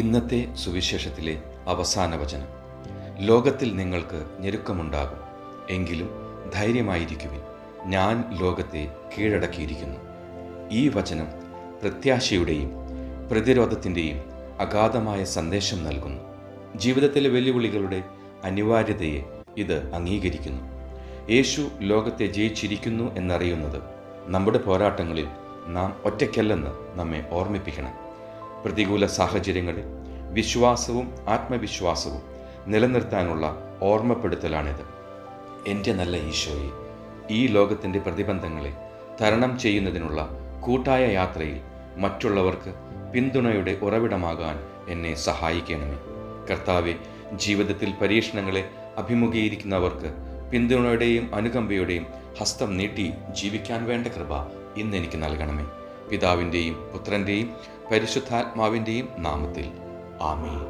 ഇന്നത്തെ സുവിശേഷത്തിലെ അവസാന വചനം. ലോകത്തിൽ നിങ്ങൾക്ക് ഞെരുക്കമുണ്ടാകും, എങ്കിലും ധൈര്യമായിരിക്കുവിൻ, ഞാൻ ലോകത്തെ കീഴടക്കിയിരിക്കുന്നു. ഈ വചനം പ്രത്യാശയുടെയും പ്രതിരോധത്തിൻ്റെയും അഗാധമായ സന്ദേശം നൽകുന്നു. ജീവിതത്തിലെ വെല്ലുവിളികളുടെ അനിവാര്യതയെ ഇത് അംഗീകരിക്കുന്നു. യേശു ലോകത്തെ ജയിച്ചിരിക്കുന്നു എന്നറിയുന്നത് നമ്മുടെ പോരാട്ടങ്ങളിൽ നാം ഒറ്റയ്ക്കല്ലെന്ന് നമ്മെ ഓർമ്മിപ്പിക്കണം. പ്രതികൂല സാഹചര്യങ്ങളിൽ വിശ്വാസവും ആത്മവിശ്വാസവും നിലനിർത്താനുള്ള ഓർമ്മപ്പെടുത്തലാണിത്. എൻ്റെ നല്ല ഈശോയെ, ഈ ലോകത്തിൻ്റെ പ്രതിബന്ധങ്ങളെ തരണം ചെയ്യുന്നതിനുള്ള കൂട്ടായ യാത്രയിൽ മറ്റുള്ളവർക്ക് പിന്തുണയുടെ ഉറവിടമാകാൻ എന്നെ സഹായിക്കണമേ. കർത്താവെ, ജീവിതത്തിൽ പരീക്ഷണങ്ങളെ അഭിമുഖീകരിക്കുന്നവർക്ക് പിന്തുണയുടെയും അനുകമ്പയുടെയും ഹസ്തം നീട്ടി ജീവിക്കാൻ വേണ്ട കൃപ ഇന്നെനിക്ക് നൽകണമേ. പിതാവിൻ്റെയും പുത്രൻ്റെയും പരിശുദ്ധാത്മാവിൻ്റെയും നാമത്തിൽ ആമേൻ.